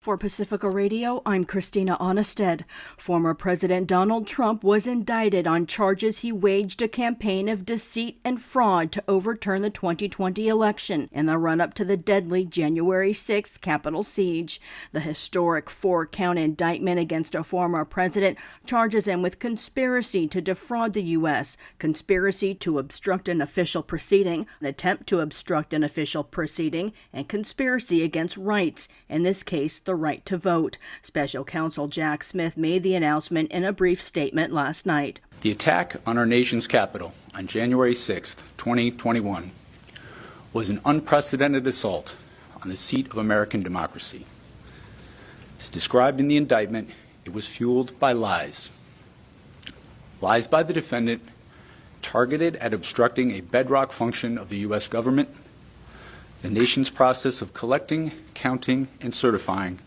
For Pacifica Radio, I'm Christina Onnested. Former President Donald Trump was indicted on charges he waged a campaign of deceit and fraud to overturn the 2020 election in the run-up to the deadly January 6th Capitol siege. The historic 4-count indictment against a former president charges him with conspiracy to defraud the U.S., conspiracy to obstruct an official proceeding, an attempt to obstruct an official proceeding, and conspiracy against rights, in this case, the right to vote. Special Counsel Jack Smith made the announcement in a brief statement last night. The attack on our nation's capital on January 6, 2021 was an unprecedented assault on the seat of American democracy. As described in the indictment, it was fueled by lies. Lies by the defendant targeted at obstructing a bedrock function of the U.S. government, the nation's process of collecting, counting, and certifying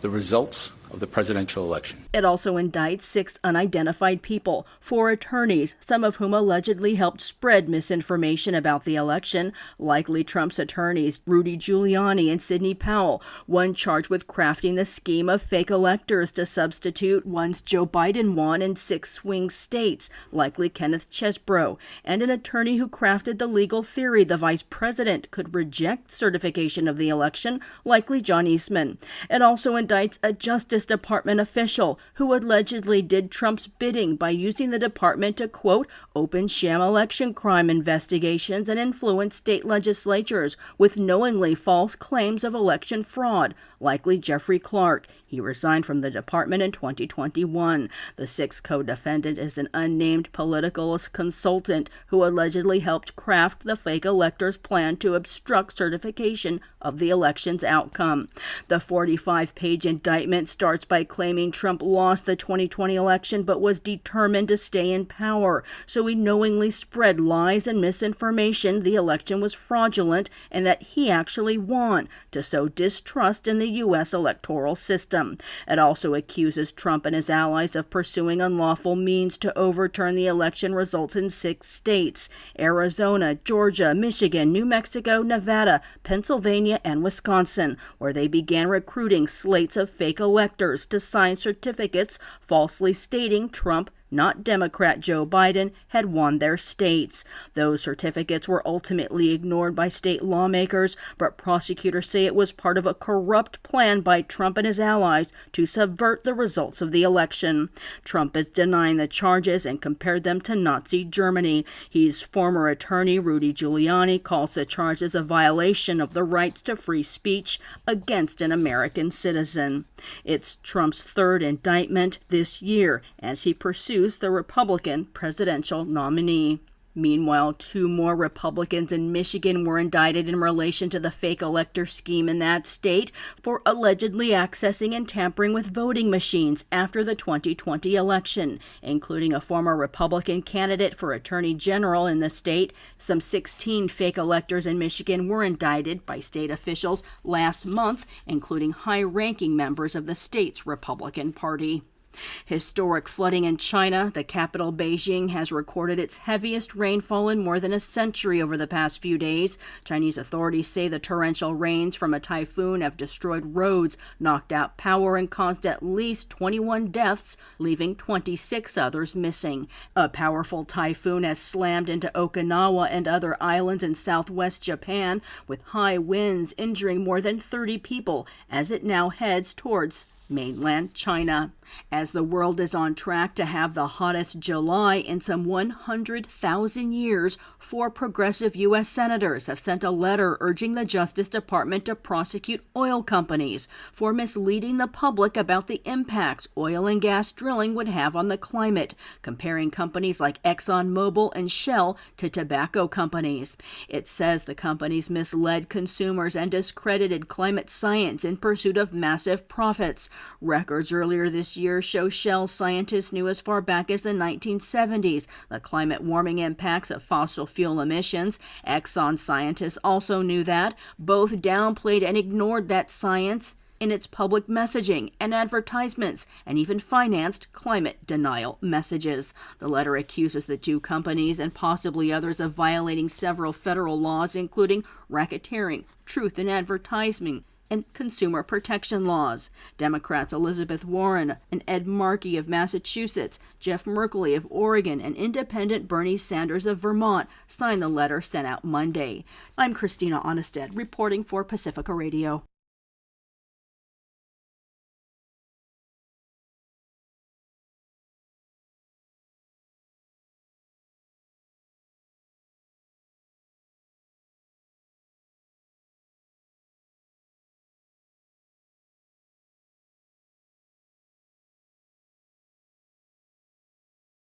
the results of the presidential election. It also indicts 6 unidentified people, 4 attorneys, some of whom allegedly helped spread misinformation about the election, likely Trump's attorneys Rudy Giuliani and Sidney Powell, one charged with crafting the scheme of fake electors to substitute ones Joe Biden won in 6 swing states, likely Kenneth Chesebro, and an attorney who crafted the legal theory the vice president could reject certification of the election, likely John Eastman. It also indicts a Justice Department official who allegedly did Trump's bidding by using the department to, quote, open sham election crime investigations and influence state legislatures with knowingly false claims of election fraud, likely Jeffrey Clark. He resigned from the department in 2021. The 6th co-defendant is an unnamed political consultant who allegedly helped craft the fake electors' plan to obstruct certification of the election's outcome. The 45-page indictment starts by claiming Trump lost the 2020 election but was determined to stay in power, so he knowingly spread lies and misinformation the election was fraudulent and that he actually won, to sow distrust in the U.S. electoral system. It also accuses Trump and his allies of pursuing unlawful means to overturn the election results in 6 states: Arizona, Georgia, Michigan, New Mexico, Nevada, Pennsylvania, and Wisconsin, where they began recruiting slates of fake electors to sign certificates falsely stating Trump, not Democrat Joe Biden, had won their states. Those certificates were ultimately ignored by state lawmakers, but prosecutors say it was part of a corrupt plan by Trump and his allies to subvert the results of the election. Trump is denying the charges and compared them to Nazi Germany. His former attorney, Rudy Giuliani, calls the charges a violation of the rights to free speech against an American citizen. It's Trump's 3rd indictment this year as he pursues the Republican presidential nominee. Meanwhile, 2 more Republicans in Michigan were indicted in relation to the fake elector scheme in that state for allegedly accessing and tampering with voting machines after the 2020 election, including a former Republican candidate for Attorney General in the state. Some 16 fake electors in Michigan were indicted by state officials last month, including high-ranking members of the state's Republican Party. Historic flooding in China. The capital, Beijing, has recorded its heaviest rainfall in more than a century over the past few days. Chinese authorities say the torrential rains from a typhoon have destroyed roads, knocked out power, and caused at least 21 deaths, leaving 26 others missing. A powerful typhoon has slammed into Okinawa and other islands in southwest Japan, with high winds injuring more than 30 people as it now heads towards mainland China. As the world is on track to have the hottest July in some 100,000 years, 4 progressive U.S. senators have sent a letter urging the Justice Department to prosecute oil companies for misleading the public about the impacts oil and gas drilling would have on the climate, comparing companies like ExxonMobil and Shell to tobacco companies. It says the companies misled consumers and discredited climate science in pursuit of massive profits. Records earlier this year show Shell scientists knew as far back as the 1970s the climate warming impacts of fossil fuel emissions. Exxon scientists also knew that. Both downplayed and ignored that science in its public messaging and advertisements, and even financed climate denial messages. The letter accuses the 2 companies and possibly others of violating several federal laws, including racketeering, truth in advertising, and consumer protection laws. Democrats Elizabeth Warren and Ed Markey of Massachusetts, Jeff Merkley of Oregon, and Independent Bernie Sanders of Vermont signed the letter sent out Monday. I'm Christina Onnested, reporting for Pacifica Radio.